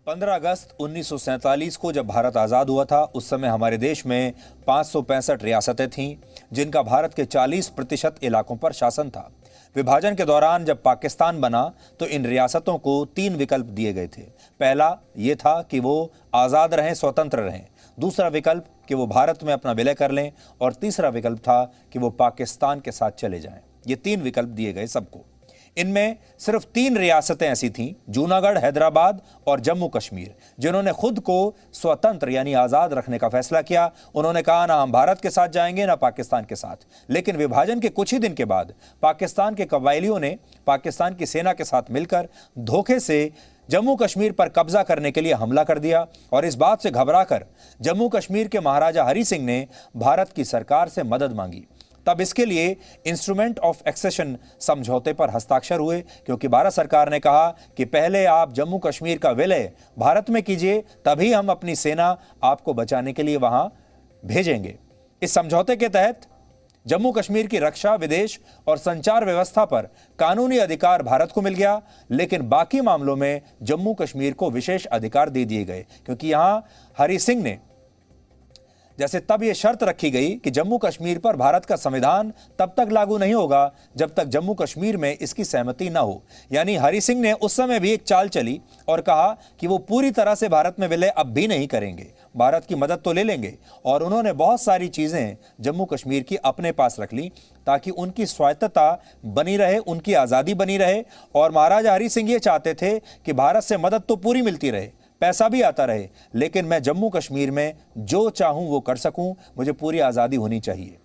15 अगस्त 1947 को जब भारत आज़ाद हुआ था, उस समय हमारे देश में 565 रियासतें थीं, जिनका भारत के 40% इलाकों पर शासन था। विभाजन के दौरान जब पाकिस्तान बना तो इन रियासतों को 3 विकल्प दिए गए थे। पहला ये था कि वो आज़ाद रहें, स्वतंत्र रहें। दूसरा विकल्प कि वो भारत में अपना विलय कर लें, और तीसरा विकल्प था कि वो पाकिस्तान के साथ चले जाएं। ये 3 विकल्प दिए गए सबको। इनमें सिर्फ 3 रियासतें ऐसी थीं, जूनागढ़, हैदराबाद और जम्मू कश्मीर, जिन्होंने खुद को स्वतंत्र यानी आज़ाद रखने का फैसला किया। उन्होंने कहा ना हम भारत के साथ जाएंगे ना पाकिस्तान के साथ। लेकिन विभाजन के कुछ ही दिन के बाद पाकिस्तान के कबायलियों ने पाकिस्तान की सेना के साथ मिलकर धोखे से जम्मू कश्मीर पर कब्जा करने के लिए हमला कर दिया, और इस बात से घबराकर जम्मू कश्मीर के महाराजा हरि सिंह ने भारत की सरकार से मदद मांगी। तब इसके लिए इंस्ट्रूमेंट ऑफ एक्सेशन समझौते पर हस्ताक्षर हुए, क्योंकि भारत सरकार ने कहा कि पहले आप जम्मू कश्मीर का विलय भारत में कीजिए, तभी हम अपनी सेना आपको बचाने के लिए वहां भेजेंगे। इस समझौते के तहत जम्मू कश्मीर की रक्षा, विदेश और संचार व्यवस्था पर कानूनी अधिकार भारत को मिल गया, लेकिन बाकी मामलों में जम्मू कश्मीर को विशेष अधिकार दे दिए गए, क्योंकि यहां हरि सिंह ने जैसे तब यह शर्त रखी गई कि जम्मू कश्मीर पर भारत का संविधान तब तक लागू नहीं होगा जब तक जम्मू कश्मीर में इसकी सहमति न हो। यानी हरि सिंह ने उस समय भी एक चाल चली और कहा कि वो पूरी तरह से भारत में विलय अब भी नहीं करेंगे, भारत की मदद तो ले लेंगे। और उन्होंने बहुत सारी चीजें जम्मू कश्मीर की अपने पास रख ली ताकि उनकी स्वायत्तता बनी रहे, उनकी आजादी बनी रहे। और महाराजा हरि सिंह ये चाहते थे कि भारत से मदद तो पूरी मिलती रहे, पैसा भी आता रहे, लेकिन मैं जम्मू कश्मीर में जो चाहूं वो कर सकूं, मुझे पूरी आज़ादी होनी चाहिए।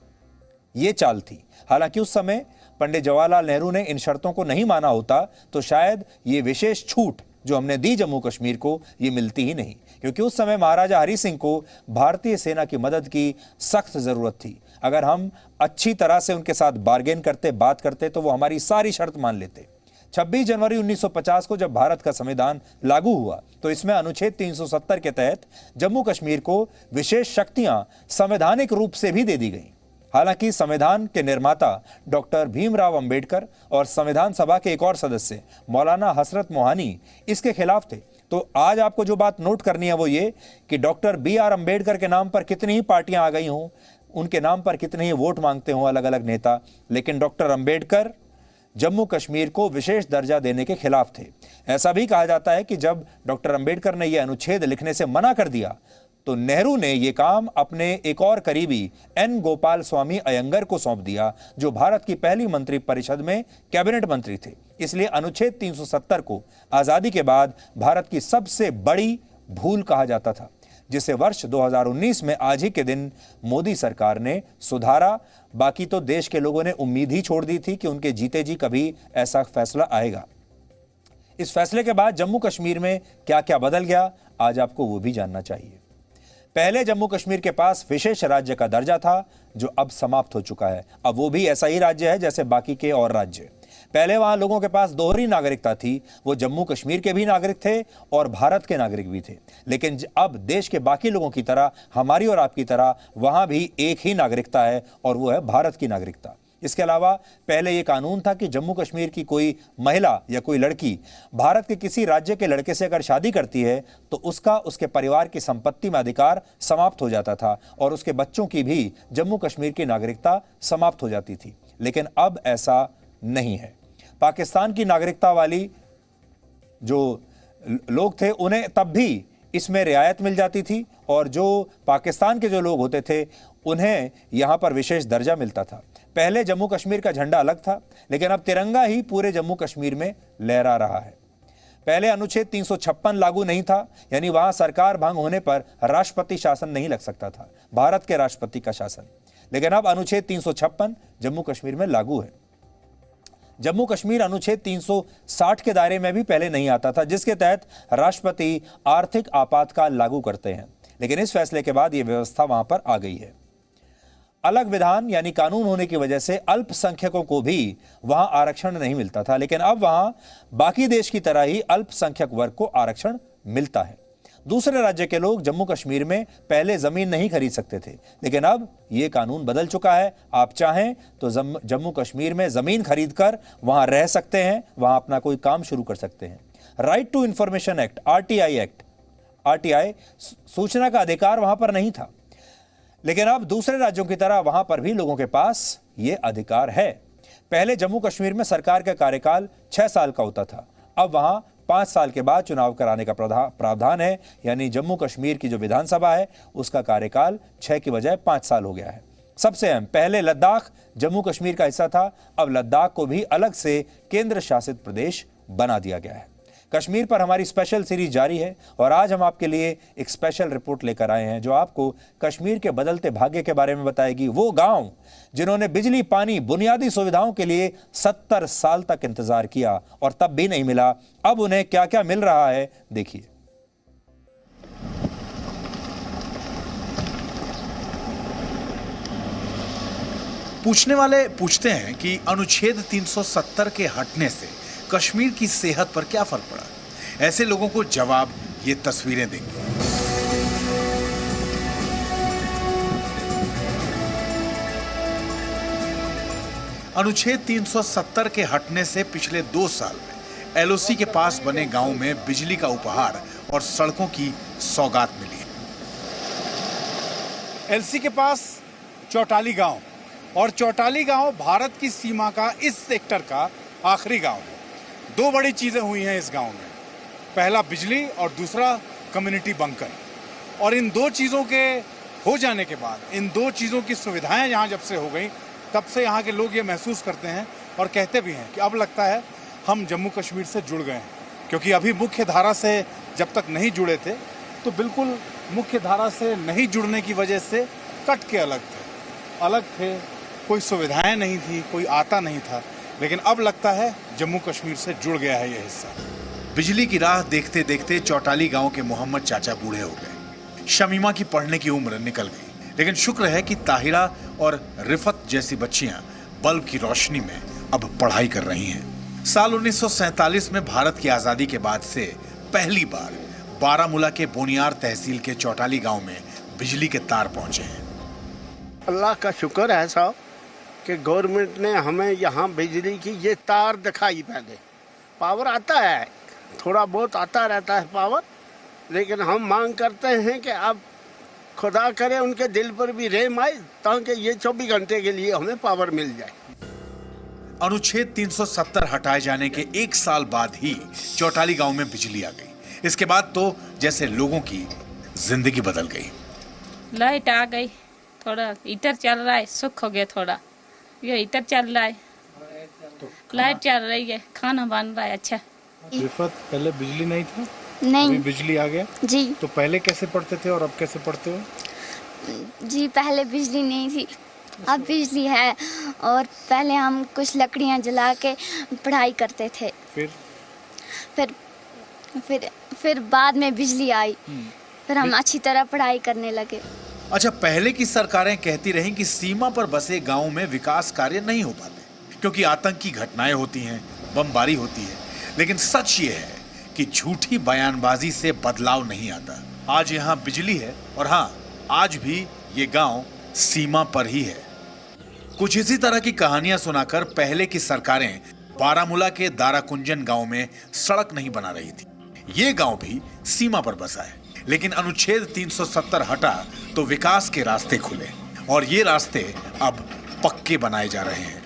ये चाल थी। हालांकि उस समय पंडित जवाहरलाल नेहरू ने इन शर्तों को नहीं माना होता तो शायद ये विशेष छूट जो हमने दी जम्मू कश्मीर को, ये मिलती ही नहीं, क्योंकि उस समय महाराजा हरि सिंह को भारतीय सेना की मदद की सख्त ज़रूरत थी। अगर हम अच्छी तरह से उनके साथ बार्गेन करते, बात करते, तो वो हमारी सारी शर्त मान लेते। 26 जनवरी 1950 को जब भारत का संविधान लागू हुआ तो इसमें अनुच्छेद 370 के तहत जम्मू कश्मीर को विशेष शक्तियां संवैधानिक रूप से भी दे दी गईं। हालांकि संविधान के निर्माता डॉक्टर भीमराव अंबेडकर और संविधान सभा के एक और सदस्य मौलाना हसरत मोहानी इसके खिलाफ थे। तो आज आपको जो बात नोट करनी है वो ये कि डॉक्टर BR अंबेडकर के नाम पर कितनी ही पार्टियां आ गई हों, उनके नाम पर कितने ही वोट मांगते हों अलग अलग नेता, लेकिन डॉक्टर अंबेडकर जम्मू कश्मीर को विशेष दर्जा देने के खिलाफ थे। ऐसा भी कहा जाता है कि जब डॉक्टर अंबेडकर ने यह अनुच्छेद लिखने से मना कर दिया तो नेहरू ने यह काम अपने एक और करीबी N गोपाल स्वामी अयंगर को सौंप दिया, जो भारत की पहली मंत्रिपरिषद में कैबिनेट मंत्री थे। इसलिए अनुच्छेद 370 को आजादी के बाद भारत की सबसे बड़ी भूल कहा जाता था, जिसे वर्ष 2019 में आज ही के दिन मोदी सरकार ने सुधारा। बाकी तो देश के लोगों ने उम्मीद ही छोड़ दी थी कि उनके जीते जी कभी ऐसा फैसला आएगा। इस फैसले के बाद जम्मू कश्मीर में क्या क्या बदल गया, आज आपको वो भी जानना चाहिए। पहले जम्मू कश्मीर के पास विशेष राज्य का दर्जा था, जो अब समाप्त हो चुका है। अब वो भी ऐसा ही राज्य है जैसे बाकी के और राज्य। पहले वहां लोगों के पास दोहरी नागरिकता थी, वो जम्मू कश्मीर के भी नागरिक थे और भारत के नागरिक भी थे। लेकिन अब देश के बाकी लोगों की तरह, हमारी और आपकी तरह, वहां भी एक ही नागरिकता है और वो है भारत की नागरिकता। इसके अलावा पहले ये कानून था कि जम्मू कश्मीर की कोई महिला या कोई लड़की भारत के किसी राज्य के लड़के से अगर शादी करती है तो उसका उसके परिवार की संपत्ति में अधिकार समाप्त हो जाता था और उसके बच्चों की भी जम्मू कश्मीर की नागरिकता समाप्त हो जाती थी। लेकिन अब ऐसा नहीं है। पाकिस्तान की नागरिकता वाली जो लोग थे उन्हें तब भी इसमें रियायत मिल जाती थी, और जो पाकिस्तान के जो लोग होते थे उन्हें यहां पर विशेष दर्जा मिलता था। पहले जम्मू कश्मीर का झंडा अलग था, लेकिन अब तिरंगा ही पूरे जम्मू कश्मीर में लहरा रहा है। पहले अनुच्छेद 356 लागू नहीं था, यानी वहां सरकार भंग होने पर राष्ट्रपति शासन नहीं लग सकता था, भारत के राष्ट्रपति का शासन। लेकिन अब अनुच्छेद 356 जम्मू कश्मीर में लागू है। जम्मू कश्मीर अनुच्छेद 360 के दायरे में भी पहले नहीं आता था, जिसके तहत राष्ट्रपति आर्थिक आपातकाल लागू करते हैं। लेकिन इस फैसले के बाद यह व्यवस्था वहां पर आ गई है। अलग विधान यानी कानून होने की वजह से अल्पसंख्यकों को भी वहां आरक्षण नहीं मिलता था, लेकिन अब वहां बाकी देश की तरह ही अल्पसंख्यक वर्ग को आरक्षण मिलता है। दूसरे राज्य के लोग जम्मू कश्मीर में पहले जमीन नहीं खरीद सकते थे, लेकिन अब यह कानून बदल चुका है। आप चाहें तो जम्मू कश्मीर में जमीन खरीदकर वहां रह सकते हैं, वहां अपना कोई काम शुरू कर सकते हैं। Right to information act RTI act RTI सूचना का अधिकार वहां पर नहीं था। लेकिन अब दूसरे राज्यों की तरह वहां पर भी लोगों के पास ये अधिकार है। पहले जम्मू कश्मीर में सरकार का कार्यकाल 6 साल का होता था, अब वहां 5 साल के बाद चुनाव कराने का प्रावधान है। यानी जम्मू कश्मीर की जो विधानसभा है उसका कार्यकाल 6 की बजाय 5 साल हो गया है। सबसे अहम, पहले लद्दाख जम्मू कश्मीर का हिस्सा था, अब लद्दाख को भी अलग से केंद्र शासित प्रदेश बना दिया गया है। कश्मीर पर हमारी स्पेशल सीरीज जारी है और आज हम आपके लिए एक स्पेशल रिपोर्ट लेकर आए हैं जो आपको कश्मीर के बदलते भाग्य के बारे में बताएगी। वो गांव जिन्होंने बिजली, पानी, बुनियादी सुविधाओं के लिए 70 साल तक इंतजार किया और तब भी नहीं मिला, अब उन्हें क्या क्या मिल रहा है, देखिए। पूछने वाले पूछते हैं कि अनुच्छेद 370 के हटने से कश्मीर की सेहत पर क्या फर्क पड़ा। ऐसे लोगों को जवाब ये तस्वीरें देंगी। अनुच्छेद 370 के हटने से पिछले 2 साल में एलओसी के पास बने गांव में बिजली का उपहार और सड़कों की सौगात मिली है। एलसी के पास चौटाली गांव, और चौटाली गांव भारत की सीमा का इस सेक्टर का आखिरी गांव है। 2 बड़ी चीज़ें हुई हैं इस गांव में, पहला बिजली और दूसरा कम्युनिटी बंकर। और इन 2 चीज़ों के हो जाने के बाद, इन 2 चीज़ों की सुविधाएं यहाँ जब से हो गई, तब से यहाँ के लोग ये महसूस करते हैं और कहते भी हैं कि अब लगता है हम जम्मू कश्मीर से जुड़ गए हैं। क्योंकि अभी मुख्य धारा से जब तक नहीं जुड़े थे तो बिल्कुल मुख्य धारा से नहीं जुड़ने की वजह से कट के अलग थे, कोई सुविधाएं नहीं थी, कोई आता नहीं था। लेकिन अब लगता है जम्मू कश्मीर से जुड़ गया है ये हिस्सा। बिजली की राह देखते देखते चौटाली गांव के मोहम्मद चाचा बूढ़े हो गए। शमीमा की पढ़ने की उम्र निकल गई, लेकिन शुक्र है कि ताहिरा और रिफत जैसी बच्चियां बल्ब की रोशनी में अब पढ़ाई कर रही हैं। साल 1947 में भारत की आजादी के बाद से पहली बार बारामूला के बोनियार तहसील के चौटाली गांव में बिजली के तार पहुंचे हैं। अल्लाह का शुक्र है साहब कि गवर्नमेंट ने हमें यहाँ बिजली की ये तार दिखाई। पहले पावर आता है, थोड़ा बहुत आता रहता है पावर, लेकिन हम मांग करते हैं कि अब खुदा करे उनके दिल पर भी रहम आए ताकि ये 24 घंटे के लिए हमें पावर मिल जाए। अनुच्छेद 370 हटाए जाने के 1 साल बाद ही चौटाली गांव में बिजली आ गई। इसके बाद तो जैसे लोगों की जिंदगी बदल गई। लाइट आ गई, थोड़ा हीटर चल रहा है, सुख हो गया थोड़ा। ये हीटर चल रहा है, लाइट चल रही है, खाना बन रहा है। अच्छा रिफत, पहले बिजली नहीं था? नहीं। अभी बिजली आ गया जी। तो पहले कैसे पढ़ते थे और अब कैसे पढ़ते हो? जी पहले बिजली नहीं थी, अब बिजली है। और पहले हम कुछ लकड़ियां जला के पढ़ाई करते थे। फिर बाद में बिजली आई, फिर हम अच्छी तरह पढ़ाई करने लगे। अच्छा, पहले की सरकारें कहती रहीं कि सीमा पर बसे गांव में विकास कार्य नहीं हो पाते क्योंकि आतंक की घटनाएं होती हैं, बमबारी होती है। लेकिन सच ये है कि झूठी बयानबाजी से बदलाव नहीं आता। आज यहाँ बिजली है और हाँ, आज भी ये गांव सीमा पर ही है। कुछ इसी तरह की कहानियां सुनाकर पहले की सरकारें बारामूला के दाराकुंजन गांव में सड़क नहीं बना रही थी। ये गांव भी सीमा पर बसा है, लेकिन अनुच्छेद 370 हटा तो विकास के रास्ते खुले और ये रास्ते अब पक्के बनाए जा रहे हैं।